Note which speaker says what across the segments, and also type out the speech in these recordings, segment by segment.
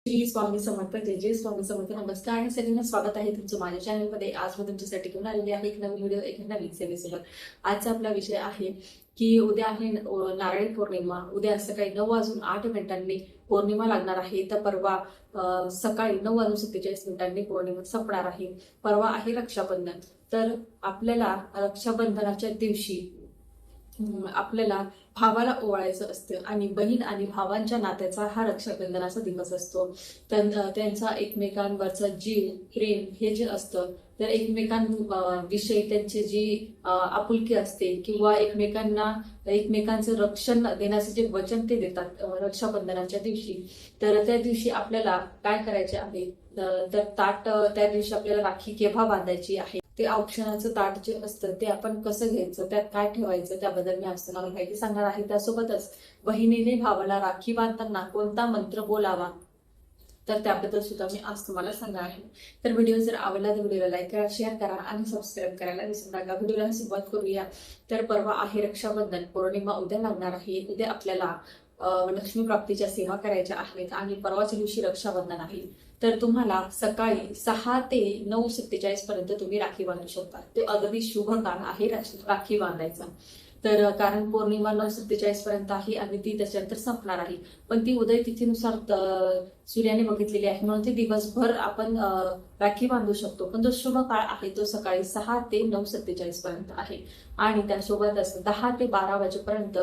Speaker 1: श्री स्वामी समर्थ, जय जय स्वामी समर्थ. नमस्कार आणि सगळ्यांना स्वागत आहे तुमचं माझ्या चॅनलमध्ये. आज मी तुमच्यासाठी घेऊन आलेली आहे एक नवीन व्हिडिओ, एक नवीन सेवेसोबत. आजचा आपला विषय आहे की उद्या आहे नारळी पौर्णिमा. उद्या सकाळी 9:08 पौर्णिमा लागणार आहे. तर परवा सकाळी 9:47 पौर्णिमा संपणार आहे. परवा आहे रक्षाबंधन. तर आपल्याला रक्षाबंधनाच्या दिवशी आपल्याला भावाला ओवाळायचं असतं आणि बहीण आणि भावांच्या नात्याचा हा रक्षाबंधनाचा दिवस असतो. त्यांचा एकमेकांवरचा जीव, प्रेम हे जे असतं, तर एकमेकांविषयी त्यांची जी आपुलकी असते किंवा एकमेकांचं रक्षण देण्याचे जे वचन ते देतात रक्षाबंधनाच्या दिवशी. तर त्या दिवशी आपल्याला काय करायचे आहे, तर त्या दिवशी आपल्याला राखी केव्हा बांधायची आहे, ते औक्षणाचं ताट जे असतं ते आपण कसं घ्यायचं, त्यात काय ठेवायचं, त्याबद्दल मी आज तुम्हाला माहिती सांगणार आहे. त्यासोबतच बहिणीने भावाला राखी बांधताना कोणता मंत्र बोलावा, तर त्याबद्दल सुद्धा मी आज तुम्हाला सांगणार आहे. तर व्हिडिओ जर आवडला तर व्हिडिओला लाईक करा, शेअर करा आणि सबस्क्राईब करायला विसरू नका. व्हिडिओला सुरुवात करूया. तर परवा आहे रक्षाबंधन, पौर्णिमा उद्या लागणार आहे. उद्या आपल्याला लक्ष्मी प्राप्तीच्या सेवा करायच्या आहेत आणि परवाच्या दिवशी रक्षाबंधन आहे. तर तुम्हाला सकाळी 6 ते 9:47 पर्यंत तुम्ही राखी बांधू शकता. ते अगदी शुभ काळ आहे राखी बांधायचा. तर कारण पौर्णिमा 9:47 पर्यंत आहे आणि ती त्याच्यानंतर संपणार आहे. पण ती उदय तिथीनुसार सूर्याने बघितलेली आहे, म्हणून ती दिवसभर आपण राखी बांधू शकतो. पण जो शुभ काळ आहे तो सकाळी 6 ते 9:47 पर्यंत आहे. आणि त्यासोबतच 10 ते 12 वाजेपर्यंत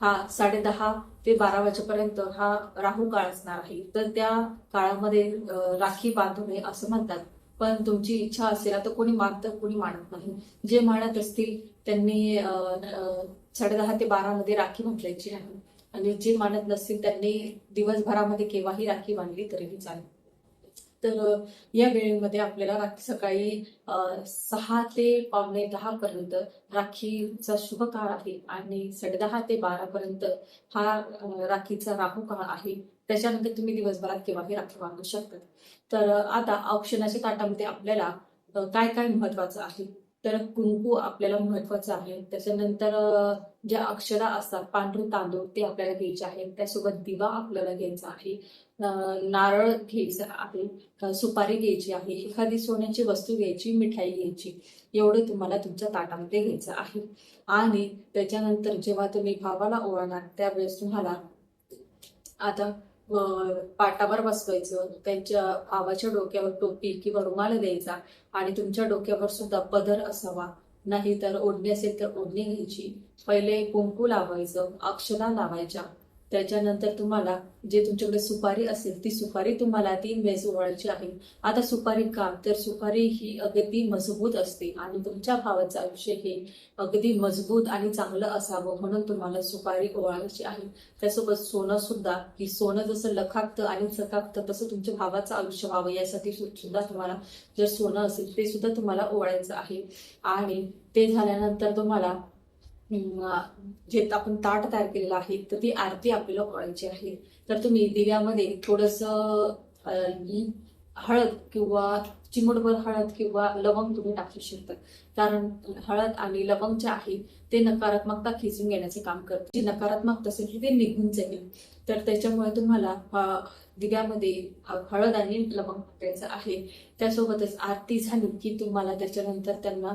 Speaker 1: हा 10:30 ते 12 वाजेपर्यंत हा राहू काळ असणार आहे. तर त्या काळामध्ये राखी बांधू नये असं म्हणतात. पण तुमची इच्छा असेल, आता कोणी मानतं कोणी मानत नाही. जे मानत असतील त्यांनी 10:30 ते 12 मध्ये राखी बांधायची आहे आणि जे मानत नसतील त्यांनी दिवसभरामध्ये केव्हाही राखी बांधली तरीही चालेल. तर या वेळेमध्ये आपल्याला सकाळी 6 ते पावणे 10 पर्यंत राखीचा शुभ काळ आहे आणि 10:30 ते 12 पर्यंत हा राखीचा राहू काळ आहे. त्याच्यानंतर तुम्ही दिवसभरात केव्हाही राखी बांधू शकता. तर आता औक्षणाच्या ताटामध्ये आपल्याला काय काय महत्वाचं आहे, तर कुंकू आपल्याला महत्वाचं आहे. त्याच्यानंतर ज्या अक्षरा असतात, पांढरे तांदूळ ते आपल्याला घ्यायचे आहेत. त्यासोबत दिवा आपल्याला घ्यायचा आहे, नारळ घ्यायचा आहे, सुपारी घ्यायची आहे, एखादी सोन्याची वस्तू घ्यायची, मिठाई घ्यायची. एवढं तुम्हाला तुमच्या ताटामध्ये घ्यायचं आहे. आणि त्याच्यानंतर जेव्हा तुम्ही भावाला ओवाळणार त्यावेळेस तुम्हाला आता पाटावर बसवायचं, त्यांच्या भावाच्या डोक्यावर टोपी किंवा रुमाल द्यायचा आणि तुमच्या डोक्यावर सुद्धा पदर असावा. नाही तर ओढणी असेल तर ओढणी घ्यायची. पहिले कुंकू लावायचं, अक्षता लावायच्या. त्याच्यानंतर तुम्हाला जे तुमच्याकडे सुपारी असेल ती सुपारी तुम्हाला 3 वेळेस ओवाळायची आहे. आता सुपारी का, तर सुपारी ही अगदी मजबूत असते आणि तुमच्या भावाचं आयुष्य हे अगदी मजबूत आणि चांगलं असावं म्हणून तुम्हाला सुपारी ओवाळायची आहे. त्यासोबत सोनं सुद्धा, की सोनं जसं लखाकतं आणि चकाकतं तसं तुमच्या भावाचं आयुष्य व्हावं यासाठी सुद्धा तुम्हाला जर सोनं असेल ते सुद्धा तुम्हाला ओवाळायचं आहे. आणि ते झाल्यानंतर तुम्हाला जे आपण ताट तयार केलेलं आहे तर ती आरती आपल्याला ओवाळायची आहे. तर तुम्ही दिव्यामध्ये थोडंसं हळद किंवा चिमूटभर हळद किंवा लवंग तुम्ही टाकू शकता. कारण हळद आणि लवंग जे आहे ते नकारात्मकता खेचून घेण्याचे काम करते. जी नकारात्मकता असेल ते निघून जाईल. तर त्याच्यामुळे तुम्हाला दिव्यामध्ये हळद आणि लवंग टाकायचं आहे. त्यासोबतच आरती झाली की तुम्हाला त्याच्यानंतर त्यांना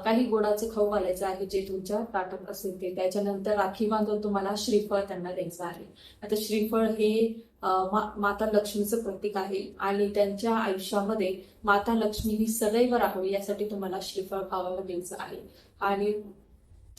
Speaker 1: काही गोडाचं खाऊ घालायचं आहे जे तुमच्या ताटात असेल ते. त्याच्यानंतर राखी बांधून तुम्हाला श्रीफळ त्यांना द्यायचं आहे. आता श्रीफळ हे माता लक्ष्मीचं प्रतीक आहे आणि त्यांच्या आयुष्यामध्ये माता लक्ष्मी ही सदैव राहावी यासाठी तुम्हाला श्रीफळ भावाला द्यायचं आहे. आणि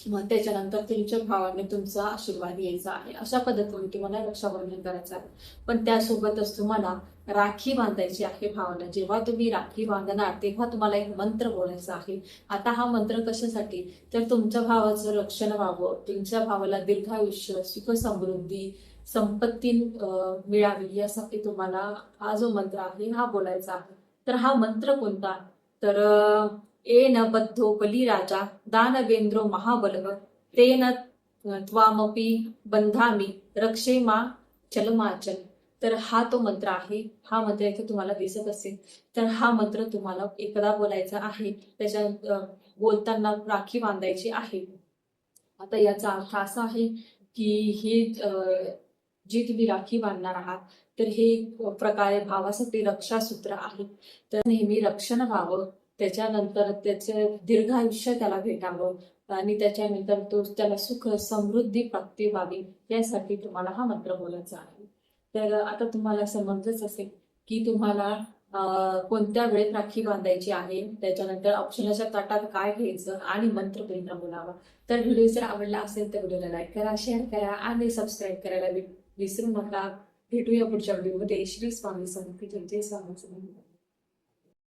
Speaker 1: मग त्याच्यानंतर तुमच्या भावाने तुमचा आशीर्वाद घ्यायचा आहे. अशा पद्धतीने तुम्हाला रक्षाबंधन करायचं आहे. पण त्यासोबतच तुम्हाला राखी बांधायची आहे भावाला. जेव्हा तुम्ही राखी बांधणार तेव्हा तुम्हाला एक मंत्र बोलायचा आहे. आता हा मंत्र कशासाठी, तर तुमच्या भावाचं रक्षण व्हावं, तुमच्या भावाला दीर्घायुष्य, सुख समृद्धी, संपत्ती मिळावी यासाठी तुम्हाला हा जो मंत्र आहे हा बोलायचा आहे. तर हा मंत्र कोणता, तर येन बद्धो बलिराजा दानवेंद्रो महाबलः तेन त्वामपि बंधामी रक्षेमा चलमाचल. तर हा तो मंत्र आहे. हा मंत्र इथे तुम्हाला दिसत असेल तर हा मंत्र तुम्हाला एकदा बोलायचा आहे. त्याच्या बोलताना राखी बांधायची आहे. आता याचा अर्थ असा आहे की हे जी तुम्ही राखी बांधणार आहात तर हे एक प्रकारे भावासाठी रक्षासूत्र आहे. तर नेहमी रक्षण व्हावं, त्याच्यानंतर त्याचे दीर्घ आयुष्य त्याला भेटावं आणि त्याच्यानंतर त्याला सुख समृद्धी प्राप्ती व्हावी, यासाठी तुम्हाला हा मंत्र बोलायचा आहे. तर आता तुम्हाला समजलंच असेल की तुम्हाला कोणत्या वेळेत राखी बांधायची आहे, त्याच्यानंतर औक्षणाच्या ताटात काय घ्यायचं आणि मंत्र कोणता बोलावा. तर व्हिडिओ जर आवडला असेल तर व्हिडिओला लाईक करा, शेअर करा आणि सबस्क्राईब करायला विसरू नका. भेटूया पुढच्या व्हिडिओमध्ये. श्री स्वामी समर्थ. जय जय स्वामी समर्थ.